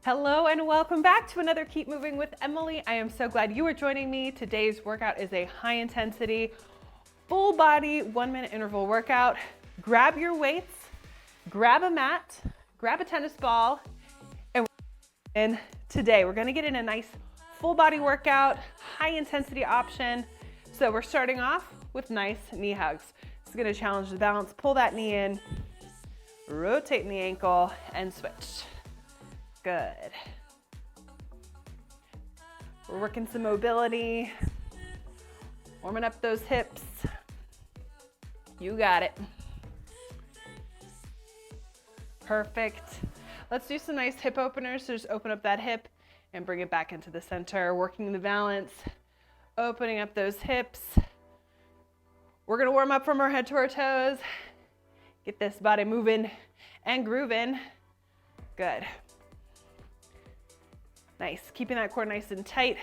Hello and welcome back to another Keep Moving with Emily. I am so glad you are joining me. Today's workout is a high intensity, full body 1-minute interval workout. Grab your weights, grab a mat, grab a tennis ball, and today we're gonna get in a nice full body workout, high intensity option. So we're starting off with nice knee hugs. It's gonna challenge the balance, pull that knee in, rotate the ankle and switch. Good. We're working some mobility, warming up those hips. You got it. Perfect. Let's do some nice hip openers. So just open up that hip and bring it back into the center, working the balance, opening up those hips. We're gonna warm up from our head to our toes. Get this body moving and grooving. Good. Nice, keeping that core nice and tight.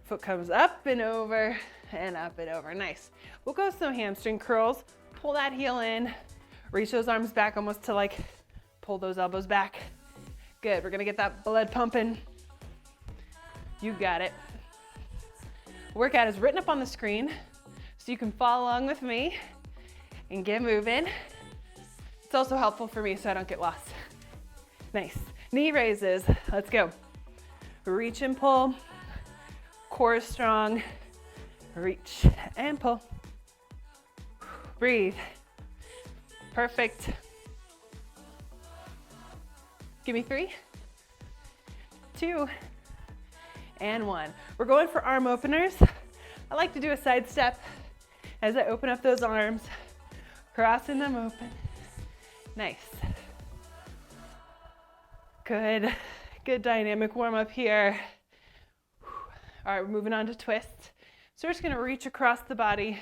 Foot comes up and over and up and over, nice. We'll go some hamstring curls. Pull that heel in, reach those arms back almost to like pull those elbows back. Good, we're gonna get that blood pumping. You got it. Workout is written up on the screen so you can follow along with me and get moving. It's also helpful for me so I don't get lost. Nice, knee raises, let's go. Reach and pull, core strong, reach and pull. Breathe. Perfect. Give me 3, 2, and 1. We're going for arm openers. I like to do a side step as I open up those arms, crossing them open. Nice. Good. Good dynamic warm up here. All right, we're moving on to twist. So we're just gonna reach across the body,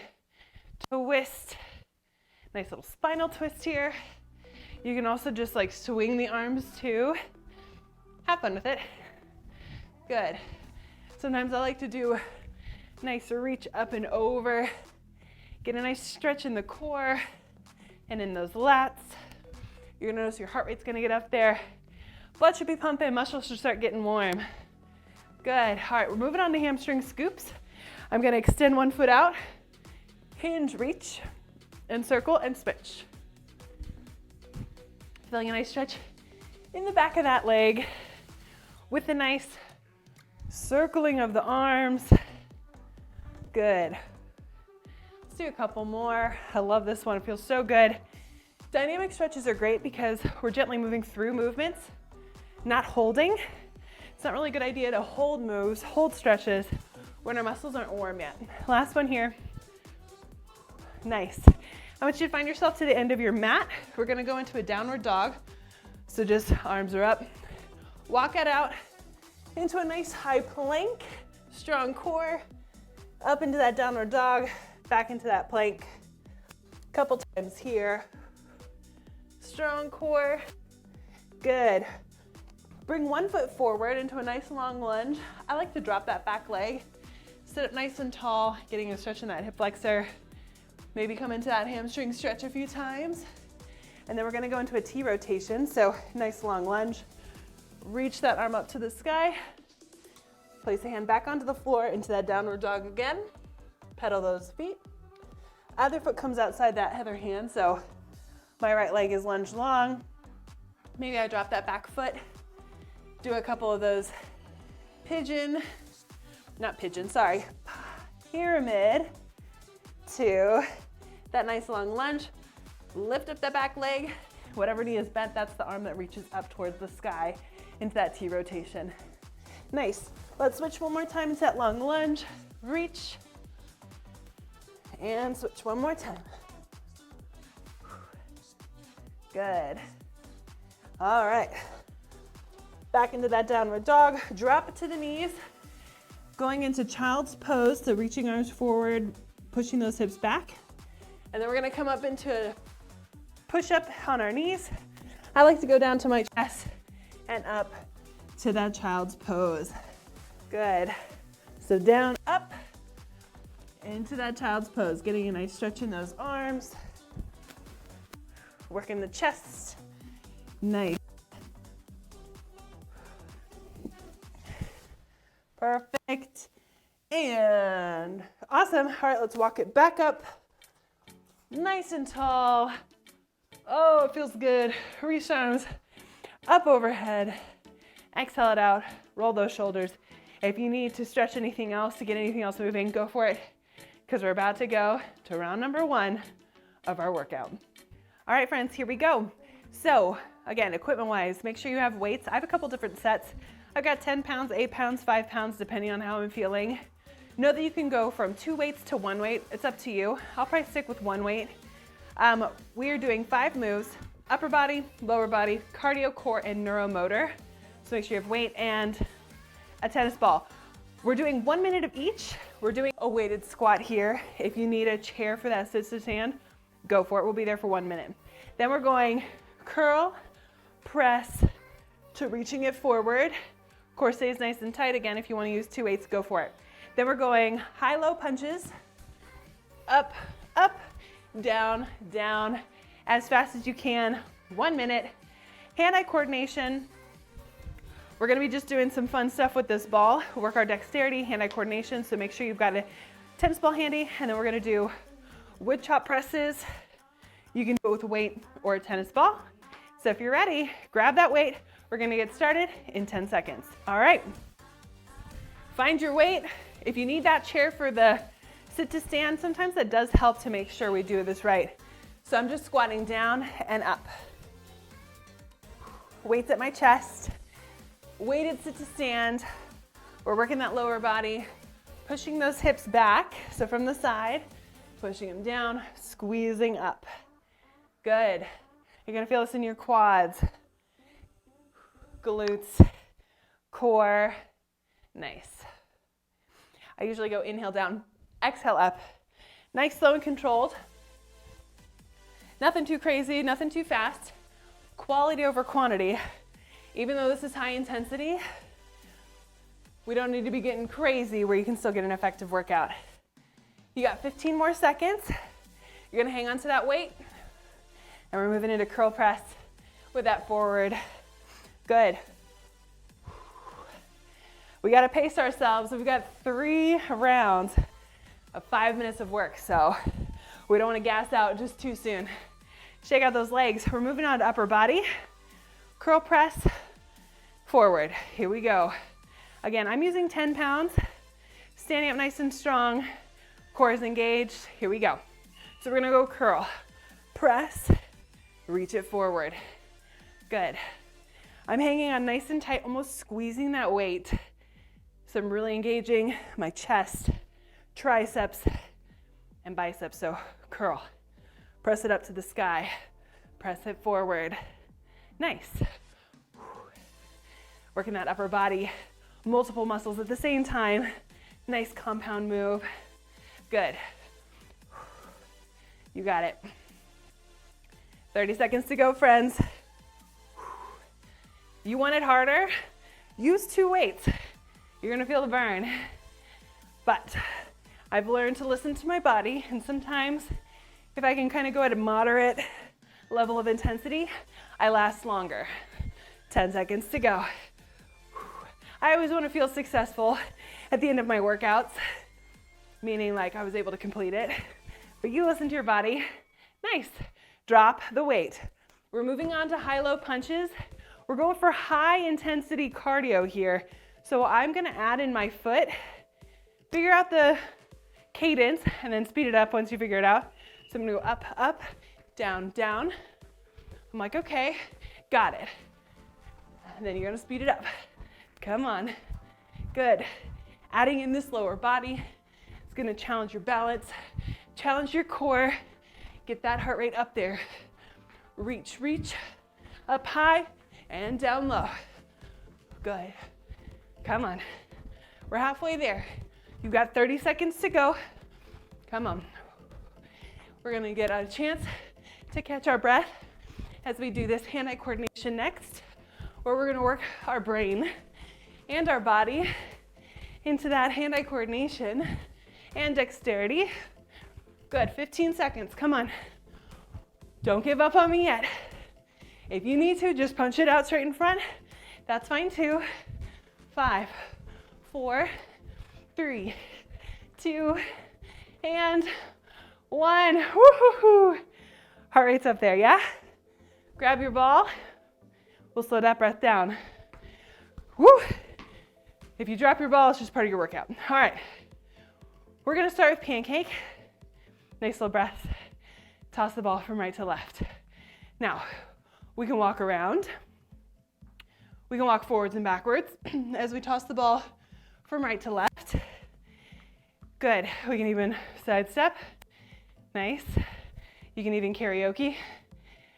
twist. Nice little spinal twist here. You can also just like swing the arms too. Have fun with it. Good. Sometimes I like to do nice reach up and over. Get a nice stretch in the core and in those lats. You're gonna notice your heart rate's gonna get up there. Blood should be pumping, muscles should start getting warm. Good, all right, we're moving on to hamstring scoops. I'm gonna extend one foot out, hinge, reach, and circle, and switch. Feeling a nice stretch in the back of that leg with a nice circling of the arms. Good. Let's do a couple more. I love this one, it feels so good. Dynamic stretches are great because we're gently moving through movements, not holding. It's not really a good idea to hold moves, hold stretches when our muscles aren't warm yet. Last one here. Nice. I want you to find yourself to the end of your mat. We're gonna go into a downward dog. So just arms are up. Walk it out into a nice high plank, strong core, up into that downward dog, back into that plank. Couple times here. Strong core. Good. Bring one foot forward into a nice long lunge. I like to drop that back leg. Sit up nice and tall, getting a stretch in that hip flexor. Maybe come into that hamstring stretch a few times. And then we're gonna go into a T rotation. So nice long lunge. Reach that arm up to the sky. Place a hand back onto the floor into that downward dog again. Pedal those feet. Other foot comes outside that other hand. So my right leg is lunged long. Maybe I drop that back foot. Do a couple of those pyramid to that nice long lunge. Lift up that back leg. Whatever knee is bent, that's the arm that reaches up towards the sky into that T rotation. Nice. Let's switch one more time into that long lunge. Reach and switch one more time. Good. All right. Back into that downward dog. Drop it to the knees. Going into child's pose, so reaching arms forward, pushing those hips back. And then we're gonna come up into a push-up on our knees. I like to go down to my chest and up to that child's pose. Good. So down, up, into that child's pose. Getting a nice stretch in those arms. Working the chest. Nice. Perfect. And awesome. All right, let's walk it back up. Nice and tall. Oh, it feels good. Reach arms up overhead. Exhale it out. Roll those shoulders. If you need to stretch anything else to get anything else moving, go for it, because we're about to go to round number 1 of our workout. All right, friends, here we go. So again, equipment-wise, make sure you have weights. I have a couple different sets. I've got 10 pounds, 8 pounds, 5 pounds, depending on how I'm feeling. Know that you can go from 2 weights to 1 weight. It's up to you. I'll probably stick with 1 weight. We are doing 5 moves: upper body, lower body, cardio, core, and neuromotor. So make sure you have weight and a tennis ball. We're doing 1 minute of each. We're doing a weighted squat here. If you need a chair for that sit to stand, go for it. We'll be there for 1 minute. Then we're going curl, press to reaching it forward. Core stays nice and tight. Again, if you want to use 2 weights, go for it. Then we're going high-low punches, up, up, down, down, as fast as you can, 1 minute. Hand-eye coordination. We're gonna be just doing some fun stuff with this ball. Work our dexterity, hand-eye coordination, so make sure you've got a tennis ball handy, and then we're gonna do wood chop presses. You can do it with a weight or a tennis ball. So if you're ready, grab that weight. We're gonna get started in 10 seconds. All right, find your weight. If you need that chair for the sit to stand, sometimes that does help to make sure we do this right. So I'm just squatting down and up. Weights at my chest. Weighted sit to stand. We're working that lower body, pushing those hips back. So from the side, pushing them down, squeezing up. Good. You're gonna feel this in your quads, glutes, core. Nice. I usually go inhale down, exhale up. Nice, slow and controlled. Nothing too crazy, nothing too fast. Quality over quantity. Even though this is high intensity, we don't need to be getting crazy where you can still get an effective workout. You got 15 more seconds. You're gonna hang on to that weight, and we're moving into curl press with that forward. Good. We gotta pace ourselves. We've got 3 rounds of 5 minutes of work, so we don't wanna gas out just too soon. Shake out those legs. We're moving on to upper body. Curl press, forward. Here we go. Again, I'm using 10 pounds. Standing up nice and strong. Core is engaged. Here we go. So we're gonna go curl, press, reach it forward. Good. I'm hanging on nice and tight, almost squeezing that weight. So I'm really engaging my chest, triceps, and biceps. So curl, press it up to the sky, press it forward. Nice. Working that upper body, multiple muscles at the same time. Nice compound move. Good. You got it. 30 seconds to go, friends. You want it harder? Use 2 weights. You're gonna feel the burn. But I've learned to listen to my body, and sometimes if I can kind of go at a moderate level of intensity, I last longer. 10 seconds to go. I always want to feel successful at the end of my workouts, meaning like I was able to complete it. But you listen to your body. Nice. Drop the weight. We're moving on to high-low punches. We're going for high intensity cardio here. So I'm gonna add in my foot, figure out the cadence, and then speed it up once you figure it out. So I'm gonna go up, up, down, down. I'm like, okay, got it. And then you're gonna speed it up. Come on, good. Adding in this lower body, it's gonna challenge your balance, challenge your core, get that heart rate up there. Reach, reach, up high and down low. Good, come on. We're halfway there. You've got 30 seconds to go. Come on. We're gonna get a chance to catch our breath as we do this hand-eye coordination next, where we're gonna work our brain and our body into that hand-eye coordination and dexterity. Good, 15 seconds, come on. Don't give up on me yet. If you need to, just punch it out straight in front. That's fine too. 5, 4, 3, 2, and 1. Woo-hoo-hoo. Heart rate's up there, yeah? Grab your ball. We'll slow that breath down. Woo! If you drop your ball, it's just part of your workout. All right. We're gonna start with pancake. Nice little breath. Toss the ball from right to left. Now, we can walk around. We can walk forwards and backwards as we toss the ball from right to left. Good. We can even sidestep. Nice. You can even karaoke.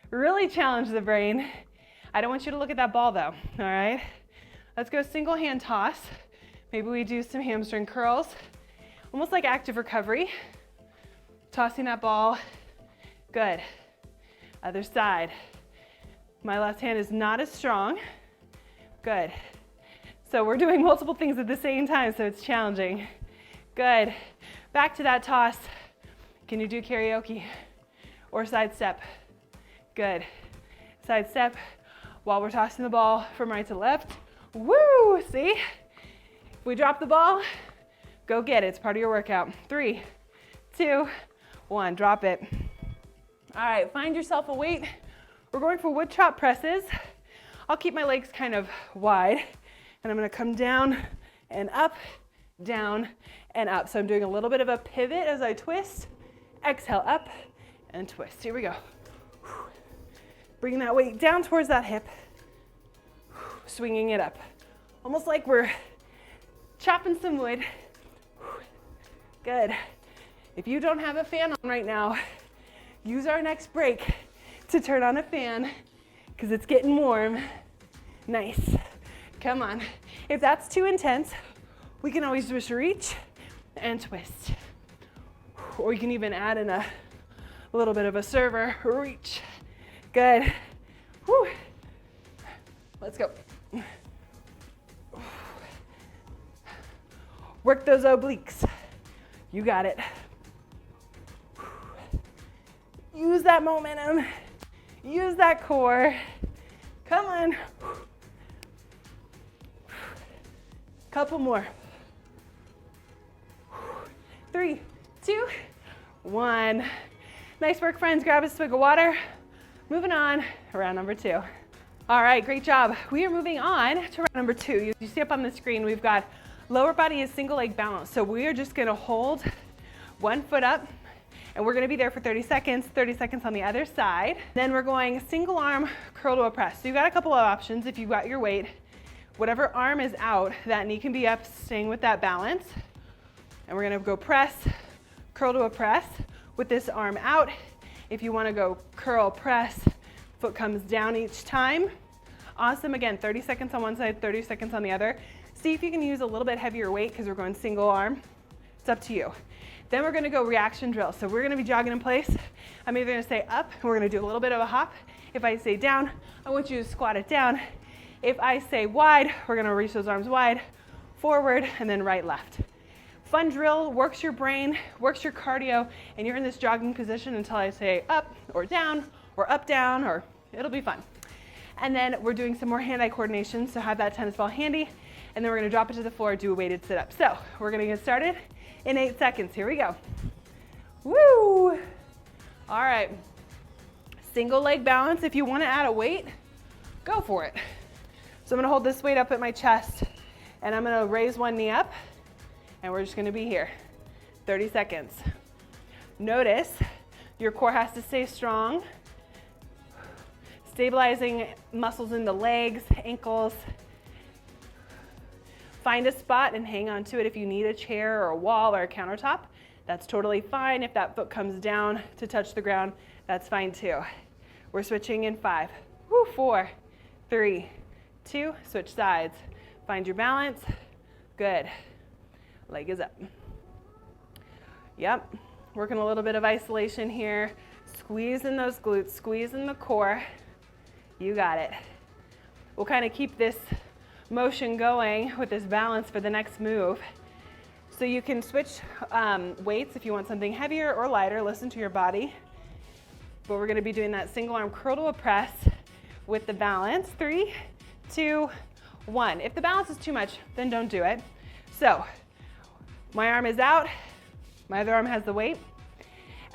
Really challenge the brain. I don't want you to look at that ball though, all right? Let's go single hand toss. Maybe we do some hamstring curls, almost like active recovery. Tossing that ball. Good. Other side. My left hand is not as strong. Good. So we're doing multiple things at the same time, so it's challenging. Good. Back to that toss. Can you do karaoke or sidestep? Good. Sidestep while we're tossing the ball from right to left. Woo! See? If we drop the ball, go get it. It's part of your workout. 3, 2, 1. Drop it. All right, find yourself a weight. We're going for wood chop presses. I'll keep my legs kind of wide, and I'm gonna come down and up, down and up. So I'm doing a little bit of a pivot as I twist. Exhale, up and twist. Here we go. Bringing that weight down towards that hip, swinging it up. Almost like we're chopping some wood. Good. If you don't have a fan on right now, use our next break to turn on a fan because it's getting warm. Nice. Come on. If that's too intense, we can always just reach and twist. Or you can even add in a little bit of a server reach. Good. Whew. Let's go. Work those obliques. You got it. Use that momentum. Use that core. Come on. Couple more. 3, 2, 1. Nice work, friends. Grab a swig of water. Moving on, round number 2. All right, great job. We are moving on to round number 2. You see up on the screen, we've got lower body is single leg balance. So we are just gonna hold one foot up, and we're gonna be there for 30 seconds on the other side. Then we're going single arm curl to a press. So you've got a couple of options if you've got your weight. Whatever arm is out, that knee can be up, staying with that balance. And we're gonna go press, curl to a press with this arm out. If you wanna go curl, press, foot comes down each time. Awesome, again, 30 seconds on one side, 30 seconds on the other. See if you can use a little bit heavier weight because we're going single arm. It's up to you. Then we're gonna go reaction drill. So we're gonna be jogging in place. I'm either gonna stay up, and we're gonna do a little bit of a hop. If I say down, I want you to squat it down. If I say wide, we're gonna reach those arms wide, forward, and then right, left. Fun drill, works your brain, works your cardio, and you're in this jogging position until I say up or down, or it'll be fun. And then we're doing some more hand-eye coordination, so have that tennis ball handy, and then we're gonna drop it to the floor, do a weighted sit-up. So we're gonna get started in 8 seconds. Here we go. Woo! All right. Single leg balance. If you wanna add a weight, go for it. So I'm gonna hold this weight up at my chest, and I'm gonna raise one knee up, and we're just gonna be here. 30 seconds. Notice your core has to stay strong. Stabilizing muscles in the legs, ankles. Find a spot and hang on to it. If you need a chair or a wall or a countertop, that's totally fine. If that foot comes down to touch the ground, that's fine too. We're switching in 5, 4, 3, 2, switch sides. Find your balance. Good. Leg is up. Yep. Working a little bit of isolation here. Squeeze in those glutes, squeeze in the core. You got it. We'll kind of keep this motion going with this balance for the next move. So you can switch weights if you want something heavier or lighter. Listen to your body. But we're going to be doing that single arm curl to a press with the balance. 3, 2, 1. If the balance is too much, then don't do it. So my arm is out, my other arm has the weight.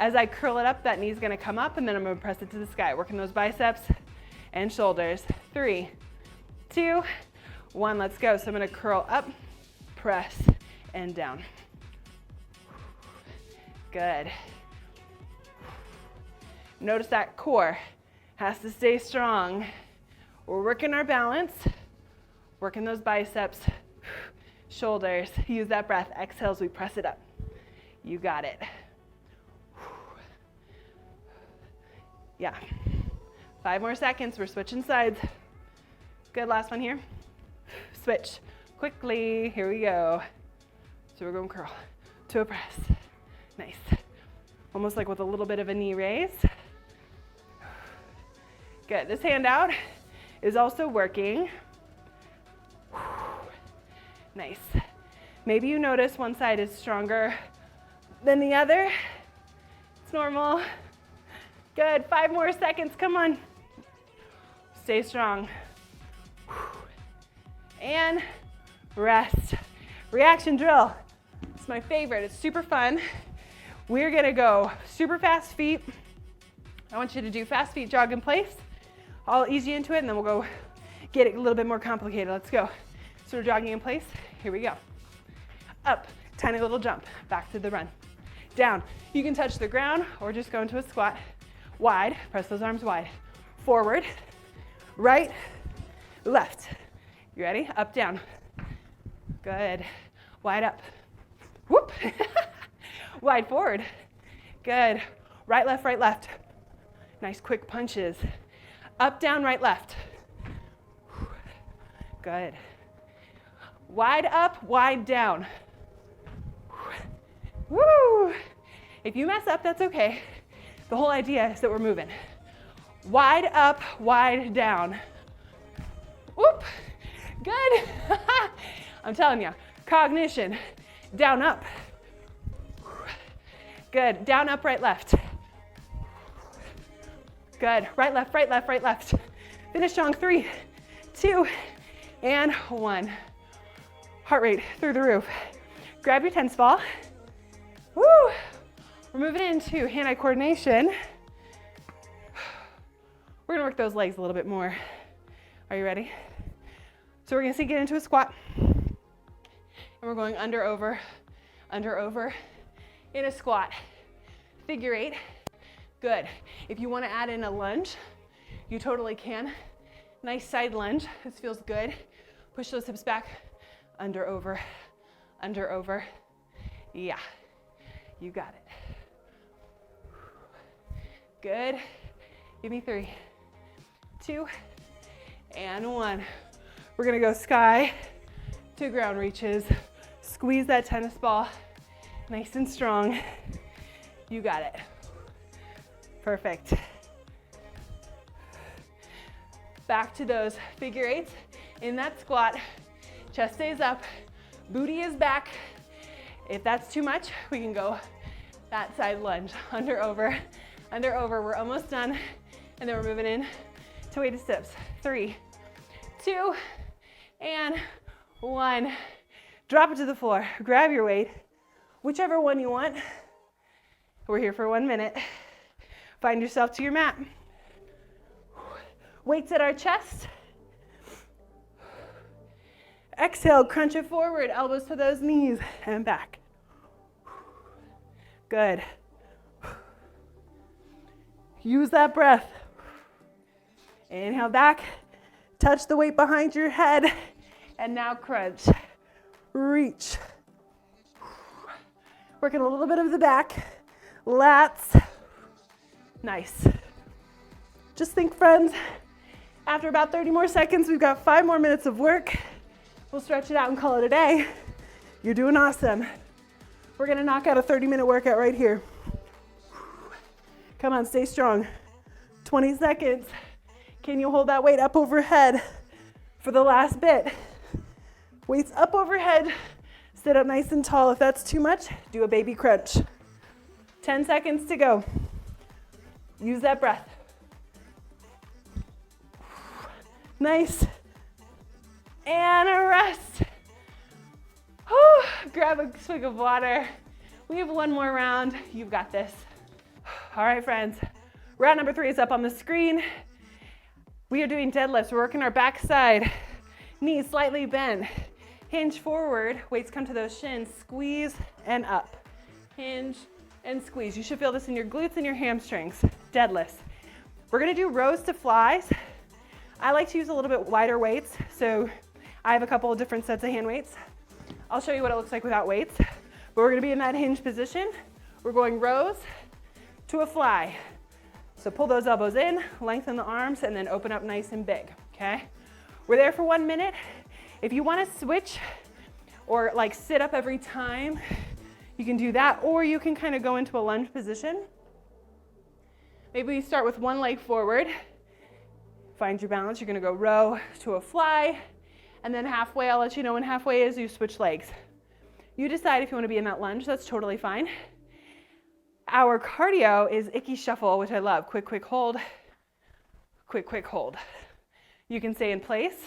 As I curl it up, that knee's gonna come up, and then I'm gonna press it to the sky, working those biceps and shoulders. 3, 2, 1, let's go. So I'm gonna curl up, press, and down. Good. Notice that core has to stay strong. We're working our balance, working those biceps, shoulders. Use that breath. Exhale as we press it up. You got it. Yeah. 5 more seconds. We're switching sides. Good. Last one here. Switch quickly. Here we go. So we're going curl to a press. Nice. Almost like with a little bit of a knee raise. Good. This hand out is also working. Nice. Maybe you notice one side is stronger than the other. It's normal. Good. 5 more seconds. Come on. Stay strong. And rest. Reaction drill. It's my favorite. It's super fun. We're going to go super fast feet. I want you to do fast feet jog in place. I'll ease you into it, and then we'll go get it a little bit more complicated. Let's go. So we're jogging in place. Here we go. Up, tiny little jump, back to the run. Down. You can touch the ground or just go into a squat. Wide, press those arms wide. Forward, right, left. You ready? Up, down. Good. Wide up. Whoop. Wide forward. Good. Right, left, right, left. Nice quick punches. Up, down, right, left. Good. Wide up, wide down. Woo! If you mess up, that's okay. The whole idea is that we're moving. Wide up, wide down. Whoop! Good. I'm telling you, cognition. Down, up. Good. Down, up, right, left. Good. Right, left, right, left, right, left. Finish strong. 3, 2, and 1. Heart rate through the roof. Grab your tennis ball. Woo! We're moving into hand-eye coordination. We're gonna work those legs a little bit more. Are you ready? So we're gonna get into a squat. And we're going under, over, in a squat. Figure 8. Good. If you want to add in a lunge, you totally can. Nice side lunge. This feels good. Push those hips back. Under, over. Yeah. You got it. Good. Give me 3, 2, and 1. We're going to go sky to ground reaches. Squeeze that tennis ball nice and strong. You got it. Perfect. Back to those figure 8s in that squat. Chest stays up, booty is back. If that's too much, we can go that side lunge. Under, over. We're almost done. And then we're moving in to weighted steps. 3, 2, and 1. Drop it to the floor. Grab your weight, whichever one you want. We're here for 1 minute. Find yourself to your mat. Weights at our chest. Exhale, crunch it forward, elbows to those knees, and back. Good. Use that breath. Inhale back, touch the weight behind your head, and now crunch. Reach. Working a little bit of the back, lats. Nice. Just think, friends, after about 30 more seconds, we've got 5 more minutes of work. We'll stretch it out and call it a day. You're doing awesome. We're gonna knock out a 30-minute workout right here. Come on, stay strong. 20 seconds. Can you hold that weight up overhead for the last bit? Weights up overhead. Sit up nice and tall. If that's too much, do a baby crunch. 10 seconds to go. Use that breath. Nice. And a rest. Whew. grab a swig of water. We have one more round. You've got this. All right, friends. Round number 3 is up on the screen. We are doing deadlifts. We're working our backside. Knees slightly bent. Hinge forward. Weights come to those shins. Squeeze and up. Hinge and squeeze. You should feel this in your glutes and your hamstrings. Deadlifts. We're gonna do rows to flies. I like to use a little bit wider weights, so I have a couple of different sets of hand weights. I'll show you what it looks like without weights, but we're gonna be in that hinge position. We're going rows to a fly. So pull those elbows in, lengthen the arms, and then open up nice and big, okay? We're there for 1 minute. If you wanna switch or like sit up every time, you can do that, or you can kind of go into a lunge position. Maybe you start with one leg forward. Find your balance. You're gonna go row to a fly, and then halfway, I'll let you know when halfway is, you switch legs. You decide if you wanna be in that lunge, that's totally fine. Our cardio is icky shuffle, which I love. Quick, quick hold, quick, quick hold. You can stay in place.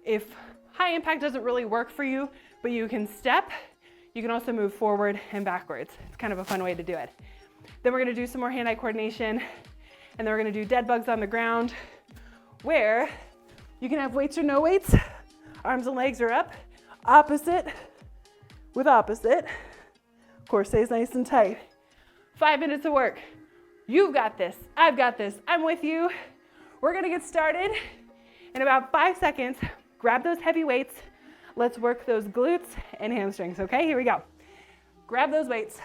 If high impact doesn't really work for you, but you can step, you can also move forward and backwards. It's kind of a fun way to do it. Then we're gonna do some more hand-eye coordination, and then we're gonna do dead bugs on the ground, where you can have weights or no weights. Arms and legs are up, opposite with opposite. Core stays nice and tight. 5 minutes of work. You've got this, I've got this, I'm with you. We're gonna get started in about 5 seconds. Grab those heavy weights. Let's work those glutes and hamstrings, okay? Here we go. Grab those weights.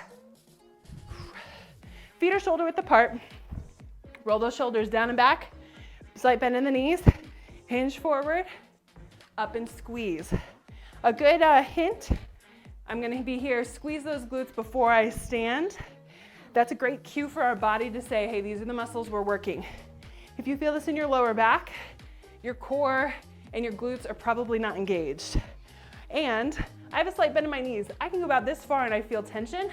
Feet are shoulder width apart. Roll those shoulders down and back. Slight bend in the knees. Hinge forward, up and squeeze. A good hint, I'm gonna be here, squeeze those glutes before I stand. That's a great cue for our body to say, hey, these are the muscles we're working. If you feel this in your lower back, your core and your glutes are probably not engaged. And I have a slight bend in my knees. I can go about this far and I feel tension.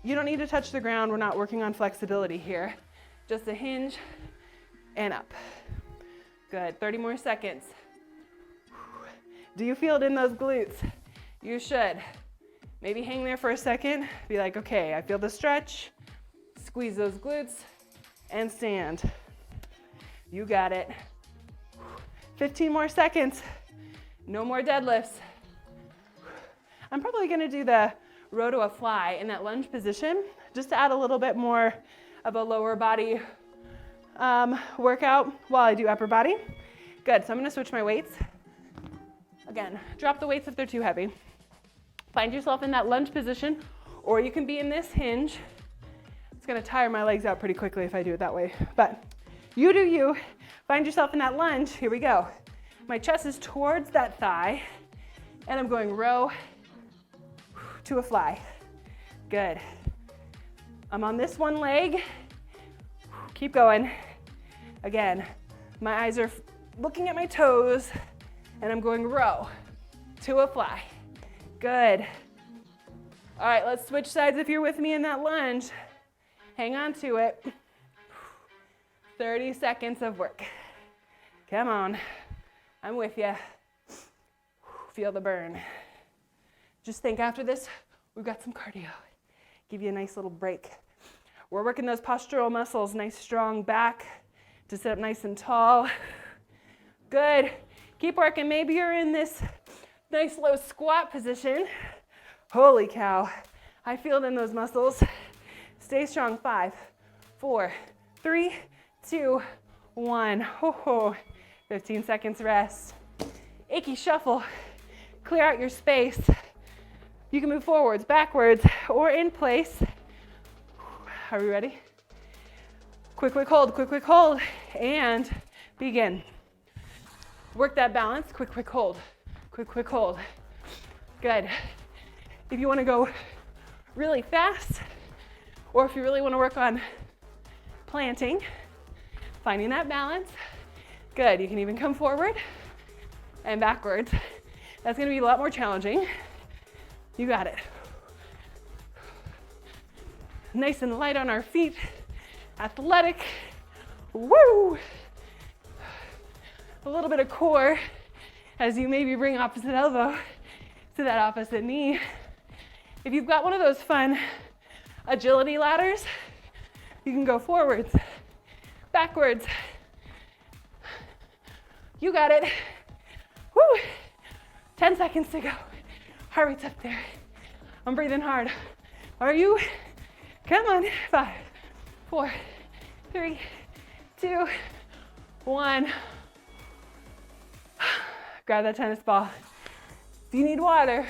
You don't need to touch the ground. We're not working on flexibility here. Just a hinge and up. Good, 30 more seconds. Do you feel it in those glutes? You should. Maybe hang there for a second. Be like, okay, I feel the stretch. Squeeze those glutes and stand. You got it. 15 more seconds. No more deadlifts. I'm probably gonna do the row to a fly in that lunge position, just to add a little bit more of a lower body workout while I do upper body. Good, so I'm gonna switch my weights. Again, drop the weights if they're too heavy. Find yourself in that lunge position, or you can be in this hinge. It's gonna tire my legs out pretty quickly if I do it that way, but you do you. Find yourself in that lunge, here we go. My chest is towards that thigh, and I'm going row to a fly. Good. I'm on this one leg. Keep going. Again, my eyes are looking at my toes, and I'm going row to a fly. Good. All right, let's switch sides if you're with me in that lunge. Hang on to it. 30 seconds of work. Come on. I'm with you. Feel the burn. Just think after this, we've got some cardio. Give you a nice little break. We're working those postural muscles, nice strong back to sit up nice and tall. Good. Keep working. Maybe you're in this nice low squat position. Holy cow. I feel it in those muscles. Stay strong. 5, 4, 3, 2, 1. 15 seconds rest. Icky shuffle. Clear out your space. You can move forwards, backwards, or in place. Are we ready? Quick, quick hold, and begin. Work that balance. Quick, quick hold. Quick, quick hold. Good. If you want to go really fast, or if you really want to work on planting, finding that balance. Good. You can even come forward and backwards. That's going to be a lot more challenging. You got it. Nice and light on our feet. Athletic. Woo! A little bit of core as you maybe bring opposite elbow to that opposite knee. If you've got one of those fun agility ladders, you can go forwards, backwards. You got it. Woo! 10 seconds to go. Heart rate's up there. I'm breathing hard. Are you? Come on. 5, 4, 3, 2, 1. Grab that tennis ball. If you need water,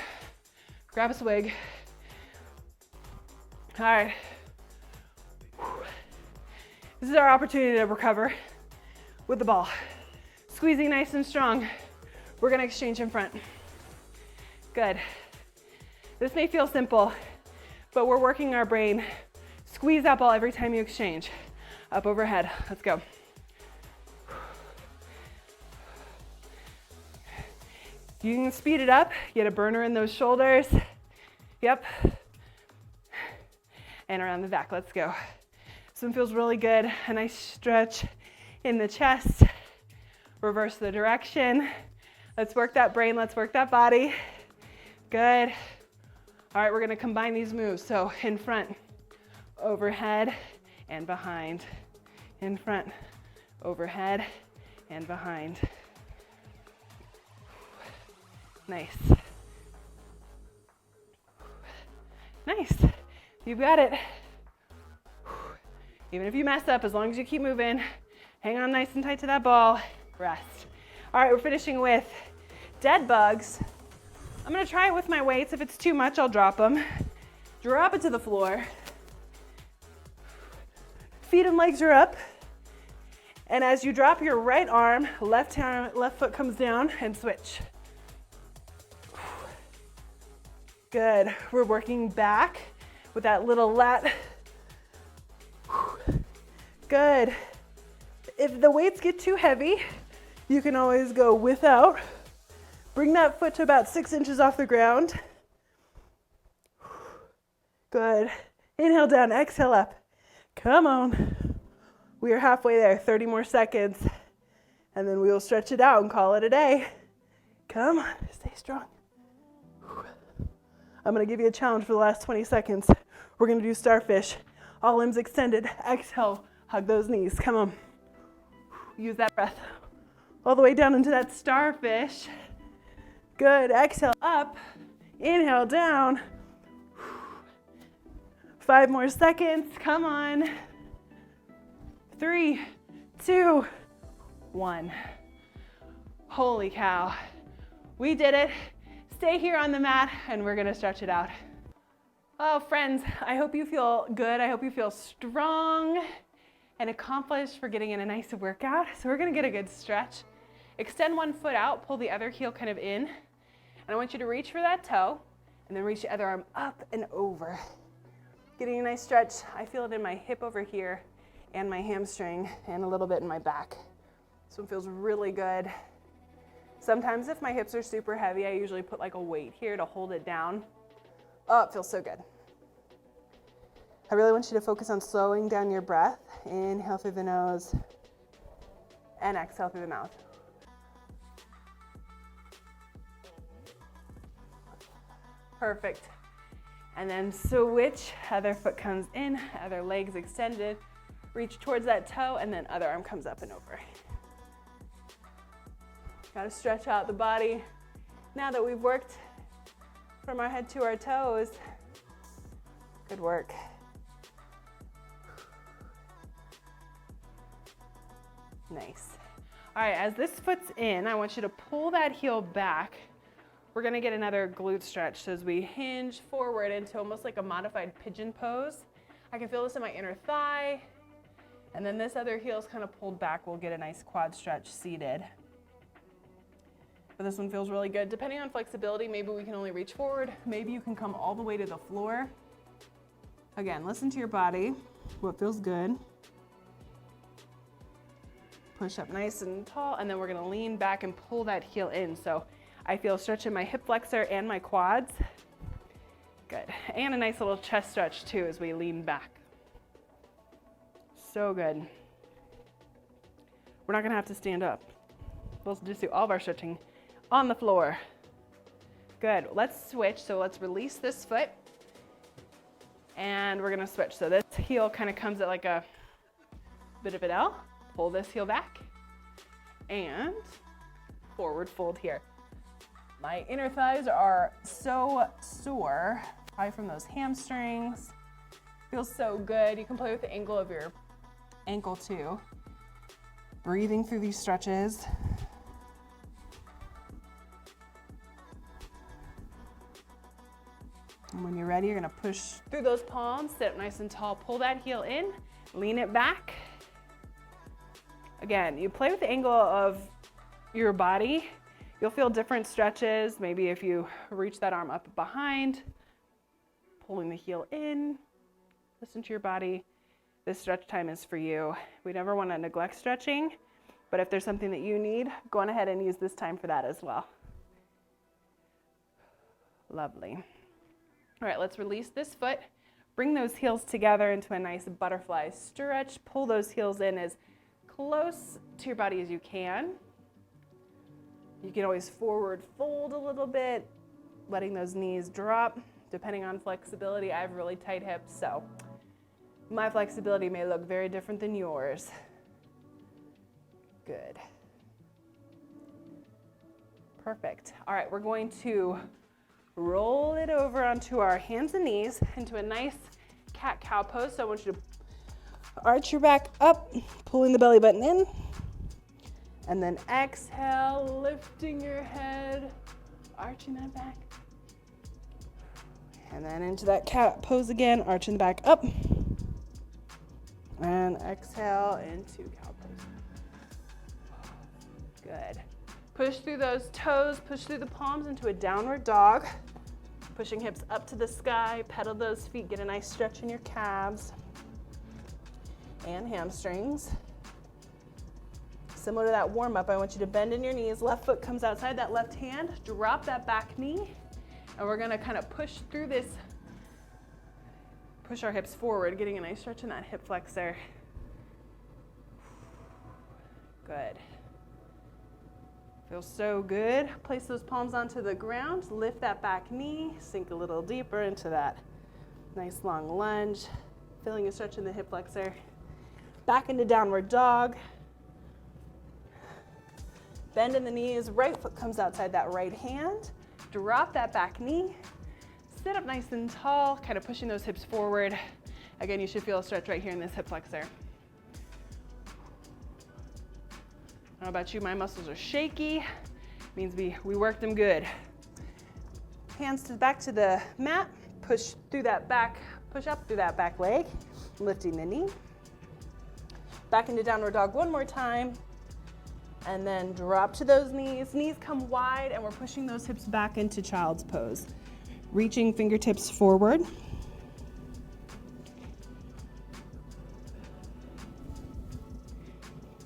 grab a swig. All right. This is our opportunity to recover with the ball. Squeezing nice and strong. We're gonna exchange in front. Good. This may feel simple, but we're working our brain. Squeeze that ball every time you exchange. Up overhead. Let's go. You can speed it up, get a burner in those shoulders. Yep. And around the back, let's go. This one feels really good. A nice stretch in the chest. Reverse the direction. Let's work that brain, let's work that body. Good. All right, we're gonna combine these moves. So in front, overhead, and behind. In front, overhead, and behind. Nice. Nice. You've got it. Even if you mess up, as long as you keep moving, hang on nice and tight to that ball, rest. All right, we're finishing with dead bugs. I'm gonna try it with my weights. If it's too much, I'll drop them. Drop it to the floor. Feet and legs are up. And as you drop your right arm, left foot comes down and switch. Good. We're working back with that little lat. Good. If the weights get too heavy, you can always go without. Bring that foot to about 6 inches off the ground. Good. Inhale down, exhale up. Come on. We are halfway there, 30 more seconds. And then we will stretch it out and call it a day. Come on, stay strong. I'm gonna give you a challenge for the last 20 seconds. We're gonna do starfish. All limbs extended. Exhale, hug those knees. Come on. Use that breath. All the way down into that starfish. Good. Exhale up. Inhale down. 5 more seconds. Come on. 3, 2, 1. Holy cow. We did it. Stay here on the mat and we're gonna stretch it out. Oh, friends, I hope you feel good. I hope you feel strong and accomplished for getting in a nice workout. So we're gonna get a good stretch. Extend one foot out, pull the other heel kind of in. And I want you to reach for that toe and then reach the other arm up and over. Getting a nice stretch. I feel it in my hip over here and my hamstring and a little bit in my back. This one feels really good. Sometimes if my hips are super heavy, I usually put like a weight here to hold it down. Oh, it feels so good. I really want you to focus on slowing down your breath. Inhale through the nose and exhale through the mouth. Perfect. And then switch, other foot comes in, other legs extended. Reach towards that toe and then other arm comes up and over. Gotta stretch out the body. Now that we've worked from our head to our toes, good work. Nice. All right, as this foot's in, I want you to pull that heel back. We're gonna get another glute stretch. So as we hinge forward into almost like a modified pigeon pose, I can feel this in my inner thigh. And then this other heel is kind of pulled back. We'll get a nice quad stretch seated. But this one feels really good. Depending on flexibility, maybe we can only reach forward. Maybe you can come all the way to the floor. Again, listen to your body, what feels good. Push up nice and tall, and then we're gonna lean back and pull that heel in. So I feel a stretch in my hip flexor and my quads. Good, and a nice little chest stretch too as we lean back. So good. We're not gonna have to stand up. We'll just do all of our stretching on the floor. Good. Let's switch. So let's release this foot. And we're going to switch. So this heel kind of comes at like a bit of an L. Pull this heel back. And forward fold here. My inner thighs are so sore, probably from those hamstrings. Feels so good. You can play with the angle of your ankle too. Breathing through these stretches. And when you're ready, you're gonna push through those palms, sit up nice and tall, pull that heel in, lean it back. Again, you play with the angle of your body. You'll feel different stretches. Maybe if you reach that arm up behind, pulling the heel in, listen to your body. This stretch time is for you. We never want to neglect stretching, but if there's something that you need, go on ahead and use this time for that as well. Lovely. All right, let's release this foot. Bring those heels together into a nice butterfly stretch. Pull those heels in as close to your body as you can. You can always forward fold a little bit, letting those knees drop. Depending on flexibility, I have really tight hips, so my flexibility may look very different than yours. Good. Perfect. All right, we're going to roll it over onto our hands and knees into a nice cat-cow pose. So I want you to arch your back up, pulling the belly button in. And then exhale, lifting your head, arching that back. And then into that cat pose again, arching the back up. And exhale into cow pose. Good. Push through those toes, push through the palms into a downward dog. Pushing hips up to the sky, pedal those feet, get a nice stretch in your calves and hamstrings. Similar to that warm up, I want you to bend in your knees, left foot comes outside that left hand, drop that back knee, and we're gonna kind of push through this, push our hips forward, getting a nice stretch in that hip flexor. Good. Feels so good. Place those palms onto the ground, lift that back knee, sink a little deeper into that nice long lunge, feeling a stretch in the hip flexor. Back into downward dog. Bend in the knees, right foot comes outside that right hand. Drop that back knee. Sit up nice and tall, kind of pushing those hips forward. Again, you should feel a stretch right here in this hip flexor. I don't know about you, my muscles are shaky. Means we worked them good. Hands to the back to the mat. Push through that back, push up through that back leg, lifting the knee. Back into downward dog one more time. And then drop to those knees. Knees come wide and we're pushing those hips back into child's pose. Reaching fingertips forward.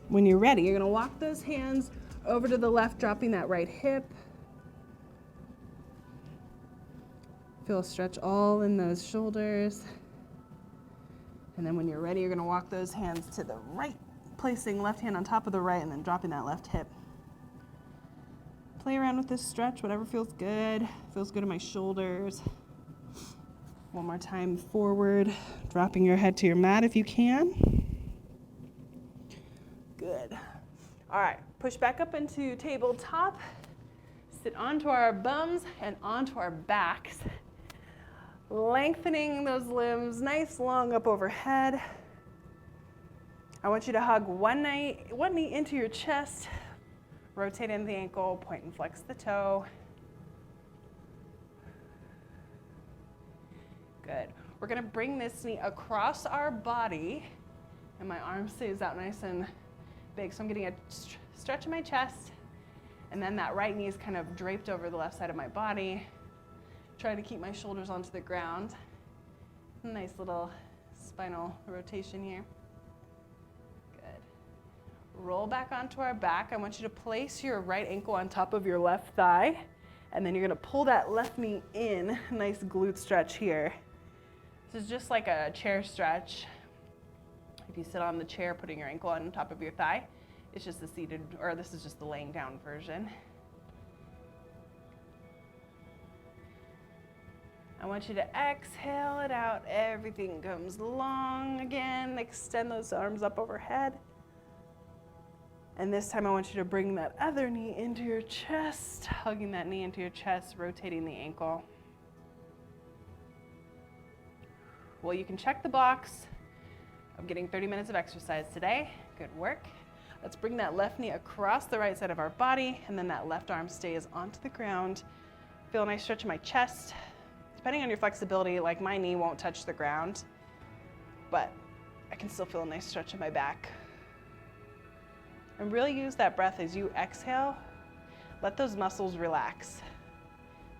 When you're ready, you're gonna walk those hands over to the left, dropping that right hip. Feel a stretch all in those shoulders. And then when you're ready, you're gonna walk those hands to the right, placing left hand on top of the right and then dropping that left hip. Play around with this stretch, whatever feels good. Feels good in my shoulders. One more time forward, dropping your head to your mat if you can. Good. All right, push back up into tabletop. Sit onto our bums and onto our backs. Lengthening those limbs, nice long up overhead. I want you to hug one knee into your chest, rotate in the ankle, point and flex the toe. Good. We're gonna bring this knee across our body, and my arm stays out nice and big. So I'm getting a stretch in my chest, and then that right knee is kind of draped over the left side of my body. Try to keep my shoulders onto the ground. Nice little spinal rotation here. Roll back onto our back. I want you to place your right ankle on top of your left thigh, and then you're gonna pull that left knee in. Nice glute stretch here. This is just like a chair stretch. If you sit on the chair, putting your ankle on top of your thigh, it's just the seated, or this is just the laying down version. want you to exhale it out. Everything comes long again. Extend those arms up overhead. And this time I want you to bring that other knee into your chest, hugging that knee into your chest, rotating the ankle. Well, you can check the box. I'm getting 30 minutes of exercise today. Good work. Let's bring that left knee across the right side of our body, and then that left arm stays onto the ground. Feel a nice stretch in my chest. Depending on your flexibility, like my knee won't touch the ground, but I can still feel a nice stretch in my back. And really use that breath as you exhale. Let those muscles relax.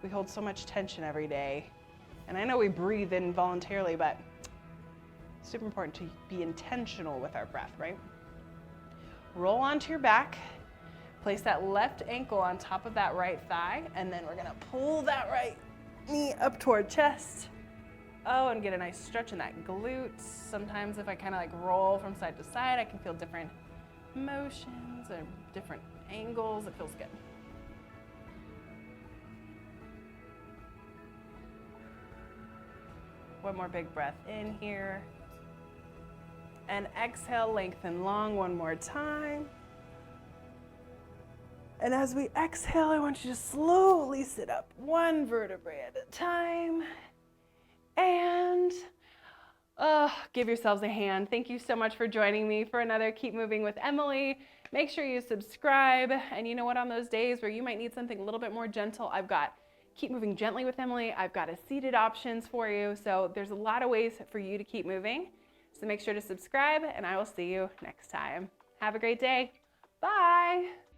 We hold so much tension every day. And I know we breathe in voluntarily, but it's super important to be intentional with our breath, right? Roll onto your back. Place that left ankle on top of that right thigh, and then we're gonna pull that right knee up toward chest. Oh, and get a nice stretch in that glutes. Sometimes if I kind of like roll from side to side, I can feel different motions or different angles. It feels good. One more big breath in here. And exhale, lengthen long one more time. And as we exhale, I want you to slowly sit up, one vertebrae at a time. And give yourselves a hand. Thank you so much for joining me for another Keep Moving with Emily. Make sure you subscribe. And you know what, on those days where you might need something a little bit more gentle, I've got Keep Moving Gently with Emily. I've got a seated options for you. So there's a lot of ways for you to keep moving. So make sure to subscribe, and I will see you next time. Have a great day. Bye.